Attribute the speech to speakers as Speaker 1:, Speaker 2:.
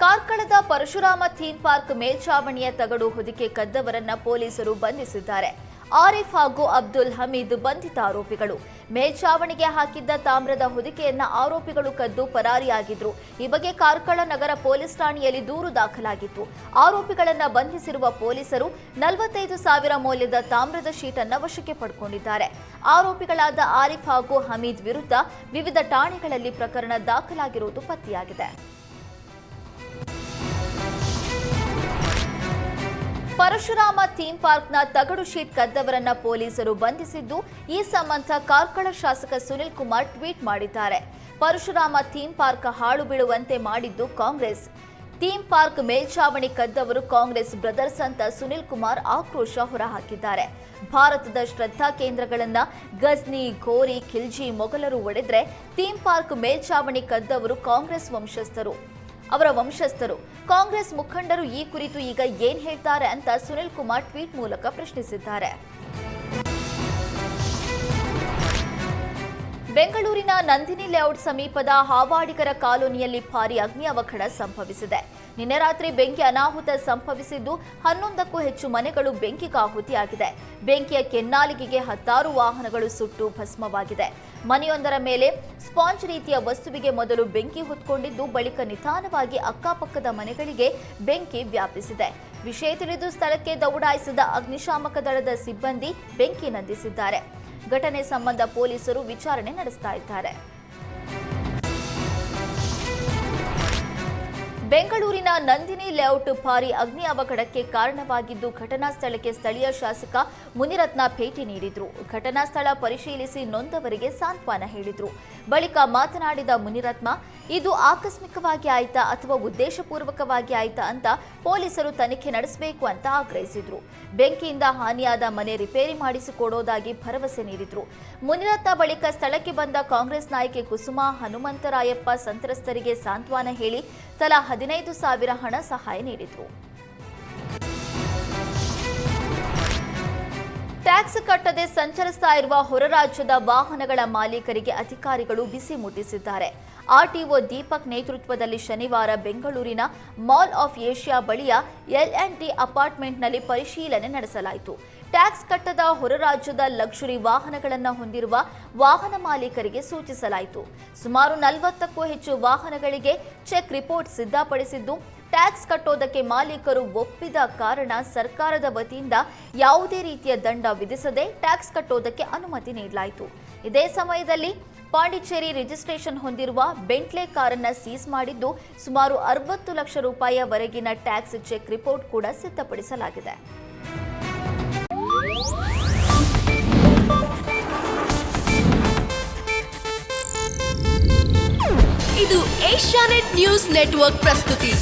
Speaker 1: ಕಾರ್ಕಳದ Parashurama theme park ಮೇಲ್ಛಾವಣಿಯ ತಗಡು ಹೊದಿಕೆ ಕದ್ದವರನ್ನ ಪೊಲೀಸರು ಬಂಧಿಸಿದ್ದಾರೆ. ಆರಿಫ್ ಹಾಗೂ ಅಬ್ದುಲ್ ಹಮೀದ್ ಬಂಧಿತ ಆರೋಪಿಗಳು. ಮೇಲ್ಛಾವಣಿಗೆ ಹಾಕಿದ್ದ ತಾಮ್ರದ ಹೊದಿಕೆಯನ್ನ ಆರೋಪಿಗಳು ಕದ್ದು ಪರಾರಿಯಾಗಿದ್ರು. ಈ ಬಗ್ಗೆ ಕಾರ್ಕಳ ನಗರ ಪೊಲೀಸ್ ಠಾಣೆಯಲ್ಲಿ ದೂರು ದಾಖಲಾಗಿತ್ತು. ಆರೋಪಿಗಳನ್ನ ಬಂಧಿಸಿರುವ ಪೊಲೀಸರು 45,000 ಮೌಲ್ಯದ ತಾಮ್ರದ ಶೀಟ್ ಅನ್ನು ವಶಕ್ಕೆ ಪಡೆದುಕೊಂಡಿದ್ದಾರೆ. ಆರೋಪಿಗಳಾದ ಆರಿಫ್ ಹಾಗೂ ಹಮೀದ್ ವಿರುದ್ಧ ವಿವಿಧ ಠಾಣೆಗಳಲ್ಲಿ ಪ್ರಕರಣ ದಾಖಲಾಗಿರುವುದು ಪತ್ತೆಯಾಗಿದೆ. ಪರಶುರಾಮ ಥೀಮ್ ಪಾರ್ಕ್ನ ತಗಡು ಶೀಟ್ ಕದ್ದವರನ್ನ ಪೊಲೀಸರು ಬಂಧಿಸಿದ್ದು, ಈ ಸಂಬಂಧ ಕಾರ್ಕಳ ಶಾಸಕ ಸುನಿಲ್ ಕುಮಾರ್ ಟ್ವೀಟ್ ಮಾಡಿದ್ದಾರೆ. ಪರಶುರಾಮ ಥೀಮ್ ಪಾರ್ಕ್ ಹಾಳು ಬೀಳುವಂತೆ ಮಾಡಿದ್ದು ಕಾಂಗ್ರೆಸ್. ಥೀಮ್ ಪಾರ್ಕ್ ಮೇಲ್ಛಾವಣಿ ಕದ್ದವರು ಕಾಂಗ್ರೆಸ್ ಬ್ರದರ್ಸ್ ಅಂತ ಸುನಿಲ್ ಕುಮಾರ್ ಆಕ್ರೋಶ ಹೊರಹಾಕಿದ್ದಾರೆ. ಭಾರತದ ಶ್ರದ್ಧಾ ಕೇಂದ್ರಗಳನ್ನ ಗಜ್ನಿ, ಘೋರಿ, ಖಿಲ್ಜಿ ಮೊಘಲರು ಒಡೆದ್ರೆ ಥೀಮ್ ಪಾರ್ಕ್ ಮೇಲ್ಛಾವಣಿ ಕದ್ದವರು ಕಾಂಗ್ರೆಸ್ ವಂಶಸ್ಥರು. ಕಾಂಗ್ರೆಸ್ ಮುಖಂಡರು ಈ ಕುರಿತು ಈಗ ಏನ್ ಹೇಳ್ತಾರೆ ಅಂತ ಸುನಿಲ್ ಕುಮಾರ್ ಟ್ವೀಟ್ ಮೂಲಕ ಪ್ರಶ್ನಿಸಿದ್ದಾರೆ. ಬೆಂಗಳೂರಿನ ನಂದಿನಿ ಲೇಔಟ್ ಸಮೀಪದ ಹಾವಾಡಿಗರ ಕಾಲೋನಿಯಲ್ಲಿ ಭಾರೀ ಅಗ್ನಿ ಅವಘಡ ಸಂಭವಿಸಿದೆ. ನಿನ್ನೆ ರಾತ್ರಿ ಬೆಂಕಿ ಅನಾಹುತ ಸಂಭವಿಸಿದ್ದು 11ಕ್ಕೂ ಹೆಚ್ಚು ಮನೆಗಳು ಬೆಂಕಿಗಾಹುತಿಯಾಗಿದೆ. ಬೆಂಕಿಯ ಕೆನ್ನಾಲಿಗೆಗೆ 10 ವಾಹನಗಳು ಸುಟ್ಟು ಭಸ್ಮವಾಗಿದೆ. ಮನೆಯೊಂದರ ಮೇಲೆ ಸ್ಪಾಂಜ್ ರೀತಿಯ ವಸ್ತುವಿಗೆ ಮೊದಲು ಬೆಂಕಿ ಹೊತ್ಕೊಂಡಿದ್ದು, ಬಳಿಕ ನಿಧಾನವಾಗಿ ಅಕ್ಕಪಕ್ಕದ ಮನೆಗಳಿಗೆ ಬೆಂಕಿ ವ್ಯಾಪಿಸಿದೆ. ವಿಷಯ ತಿಳಿದು ಸ್ಥಳಕ್ಕೆ ದೌಡಾಯಿಸಿದ ಅಗ್ನಿಶಾಮಕ ದಳದ ಸಿಬ್ಬಂದಿ ಬೆಂಕಿ ನಂದಿಸಿದ್ದಾರೆ. ಘಟನೆ ಸಂಬಂಧ ಪೊಲೀಸರು ವಿಚಾರಣೆ ನಡೆಸ್ತಾ ಇದ್ದಾರೆ. ಬೆಂಗಳೂರಿನ ನಂದಿನಿ ಲೇಔಟ್ ಭಾರೀ ಅಗ್ನಿ ಅವಘಡಕ್ಕೆ ಕಾರಣವಾಗಿದ್ದು, ಘಟನಾ ಸ್ಥಳಕ್ಕೆ ಸ್ಥಳೀಯ ಶಾಸಕ ಮುನಿರತ್ನ ಭೇಟಿ ನೀಡಿದ್ರು. ಘಟನಾ ಸ್ಥಳ ಪರಿಶೀಲಿಸಿ ನೊಂದವರಿಗೆ ಸಾಂತ್ವನ ಹೇಳಿದ್ರು. ಬಳಿಕ ಮಾತನಾಡಿದ ಮುನಿರತ್ನ, ಇದು ಆಕಸ್ಮಿಕವಾಗಿ ಆಯ್ತಾ ಅಥವಾ ಉದ್ದೇಶಪೂರ್ವಕವಾಗಿ ಆಯ್ತಾ ಅಂತ ಪೊಲೀಸರು ತನಿಖೆ ನಡೆಸಬೇಕು ಅಂತ ಆಗ್ರಹಿಸಿದ್ರು. ಬೆಂಕಿಯಿಂದ ಹಾನಿಯಾದ ಮನೆ ರಿಪೇರಿ ಮಾಡಿಸಿಕೊಡೋದಾಗಿ ಭರವಸೆ ನೀಡಿದ್ರು. ಮುನಿರತ್ನ ಬಳಿಕ ಸ್ಥಳಕ್ಕೆ ಬಂದ ಕಾಂಗ್ರೆಸ್ ನಾಯಕಿ ಕುಸುಮಾ, ಹನುಮಂತರಾಯಪ್ಪ ಸಂತ್ರಸ್ತರಿಗೆ ಸಾಂತ್ವನ ಹೇಳಿ ತಲಾ 15,000 ಹಣ ಸಹಾಯ ನೀಡಿದ್ರು. ಟ್ಯಾಕ್ಸ್ ಕಟ್ಟದೆ ಸಂಚರಿಸ್ತಾ ಇರುವ ಹೊರ ರಾಜ್ಯದ ವಾಹನಗಳ ಮಾಲೀಕರಿಗೆ ಅಧಿಕಾರಿಗಳು ಬಿಸಿ ಮುಟ್ಟಿಸಿದ್ದಾರೆ. ಆರ್ಟಿಒ ದೀಪಕ್ ನೇತೃತ್ವದಲ್ಲಿ ಶನಿವಾರ ಬೆಂಗಳೂರಿನ ಮಾಲ್ ಆಫ್ ಏಷ್ಯಾ ಬಳಿಯ L&T ಅಪಾರ್ಟ್ಮೆಂಟ್ನಲ್ಲಿ ಪರಿಶೀಲನೆ ನಡೆಸಲಾಯಿತು. ಟ್ಯಾಕ್ಸ್ ಕಟ್ಟದ ಹೊರ ರಾಜ್ಯದ ಲಕ್ಸುರಿ ವಾಹನಗಳನ್ನು ಹೊಂದಿರುವ ವಾಹನ ಮಾಲೀಕರಿಗೆ ಸೂಚಿಸಲಾಯಿತು. ಸುಮಾರು 40ಕ್ಕೂ ಹೆಚ್ಚು ವಾಹನಗಳಿಗೆ ಚೆಕ್ ರಿಪೋರ್ಟ್ ಸಿದ್ಧಪಡಿಸಿದ್ದು, ಟ್ಯಾಕ್ಸ್ ಕಟ್ಟೋದಕ್ಕೆ ಮಾಲೀಕರು ಒಪ್ಪಿದ ಕಾರಣ ಸರ್ಕಾರದ ವತಿಯಿಂದ ಯಾವುದೇ ರೀತಿಯ ದಂಡ ವಿಧಿಸದೆ ಟ್ಯಾಕ್ಸ್ ಕಟ್ಟೋದಕ್ಕೆ ಅನುಮತಿ ನೀಡಲಾಯಿತು. ಇದೇ ಸಮಯದಲ್ಲಿ ಪಾಂಡಿಚೇರಿ ರಿಜಿಸ್ಟ್ರೇಷನ್ ಹೊಂದಿರುವ ಬೆಂಟ್ಲೆ ಕಾರನ್ನು ಸೀಸ್ ಮಾಡಿದ್ದು, ಸುಮಾರು 60 ಲಕ್ಷ ರೂಪಾಯಿವರೆಗಿನ ಟ್ಯಾಕ್ಸ್ ಚೆಕ್ ರಿಪೋರ್ಟ್ ಕೂಡ ಸಿದ್ಧಪಡಿಸಲಾಗಿದೆ.
Speaker 2: ಇದು ಏಷ್ಯಾನೆಟ್ ನ್ಯೂಸ್ ನೆಟ್ವರ್ಕ್ ಪ್ರಸ್ತುತಿ.